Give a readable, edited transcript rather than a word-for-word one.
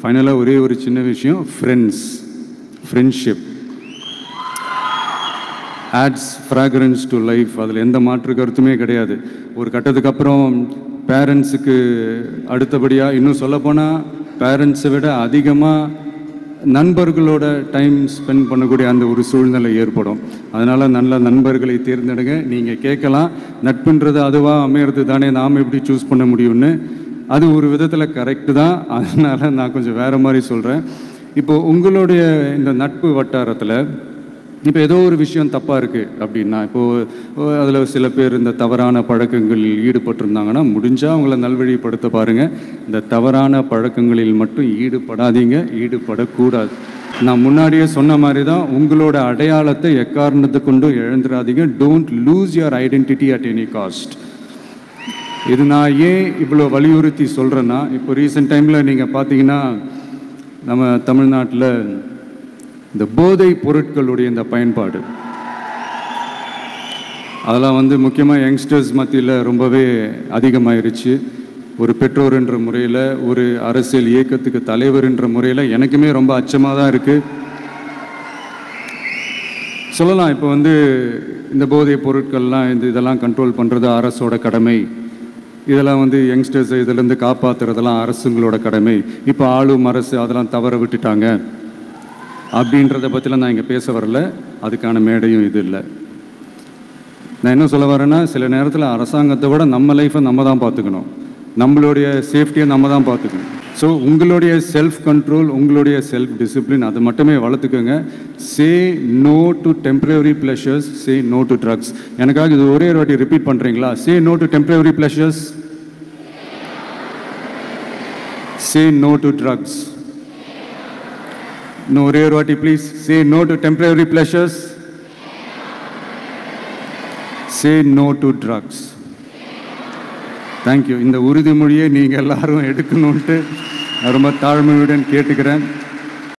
ஃபைனலாக ஒரே ஒரு சின்ன விஷயம், friendship adds fragrance to life. அதில் எந்த மாற்று கருத்துமே கிடையாது. ஒரு கட்டத்துக்கு அப்புறம் பேரண்ட்ஸுக்கு அடுத்தபடியாக, இன்னும் சொல்லப்போனால் பேரண்ட்ஸை விட அதிகமாக நண்பர்களோட டைம் ஸ்பெண்ட் பண்ணக்கூடிய அந்த ஒரு சூழ்நிலை ஏற்படும். அதனால் நல்ல நண்பர்களை தேர்ந்தெடுங்க. நீங்கள் கேட்கலாம், நட்புன்றது அதுவாக அமையிறது தானே, நாம் எப்படி சூஸ் பண்ண முடியும்னு. அது ஒரு விதத்தில் கரெக்டு தான். அதனால் நான் கொஞ்சம் வேறு மாதிரி சொல்கிறேன். இப்போது உங்களுடைய இந்த நட்பு வட்டாரத்தில் இப்போ ஏதோ ஒரு விஷயம் தப்பாக இருக்குது அப்படின்னா, இப்போது அதில் சில பேர் இந்த தவறான பழக்கங்களில் ஈடுபட்டிருந்தாங்கன்னா முடிஞ்சால் அவங்கள நல்வழிப்படுத்த பாருங்கள். இந்த தவறான பழக்கங்களில் மட்டும் ஈடுபடாதீங்க, ஈடுபடக்கூடாது. நான் முன்னாடியே சொன்ன மாதிரி தான், உங்களோட அடையாளத்தை எக்காரணத்தை கொண்டும் இழந்துடாதீங்க. Don't lose your identity at any cost. இது நான் ஏன் இவ்வளோ வலியுறுத்தி சொல்கிறேன்னா, இப்போ ரீசெண்ட் டைமில் நீங்கள் பார்த்தீங்கன்னா நம்ம தமிழ்நாட்டில் இந்த போதை பொருட்களுடைய இந்த பயன்பாடு, அதெல்லாம் முக்கியமாக யங்ஸ்டர்ஸ் மத்தியில் ரொம்பவே அதிகமாயிருச்சு. ஒரு பெற்றோர் என்ற முறையில், ஒரு அரசியல் இயக்கத்துக்கு தலைவர் என்ற முறையில் எனக்குமே ரொம்ப அச்சமாக தான் இருக்குது. சொல்லலாம், இப்போ இந்த போதை பொருட்கள்லாம் இதெல்லாம் கண்ட்ரோல் பண்ணுறது அரசோட கடமை, இதெல்லாம் யங்ஸ்டர்ஸை இதிலேருந்து காப்பாற்றுறதெல்லாம் அரசுங்களோட கடமை. இப்போ ஆளும் அரசு அதெல்லாம் தவற விட்டுட்டாங்க அப்படின்றத பற்றிலாம் நான் இங்கே பேச வரல. அதுக்கான மேடையும் இது இல்லை. நான் என்ன சொல்ல வரேன்னா, சில நேரத்தில் அரசாங்கத்தை விட நம்ம லைஃப்பை நம்ம தான் பார்த்துக்கணும், நம்மளுடைய சேஃப்டியை நம்ம தான் பார்த்துக்கணும். ஸோ உங்களுடைய செல்ஃப் கண்ட்ரோல், உங்களுடைய செல்ஃப் டிசிப்ளின் அதை மட்டுமே வளர்த்துக்கோங்க. Say no to temporary pleasures, say no to drugs. எனக்காக இது ஒரே வாட்டி ரிப்பீட் பண்ணுறீங்களா? Say no to temporary pleasures, say no to drugs. No, ஒரே ஒரு வாட்டி please. Say no to temporary pleasures. Say no to drugs. Thank you. இந்த உறுதிமொழியை நீங்கள் எல்லாரும் எடுக்கணும்ட்டு ரொம்ப தாழ்மையுடன் கேட்டுக்கிறேன்.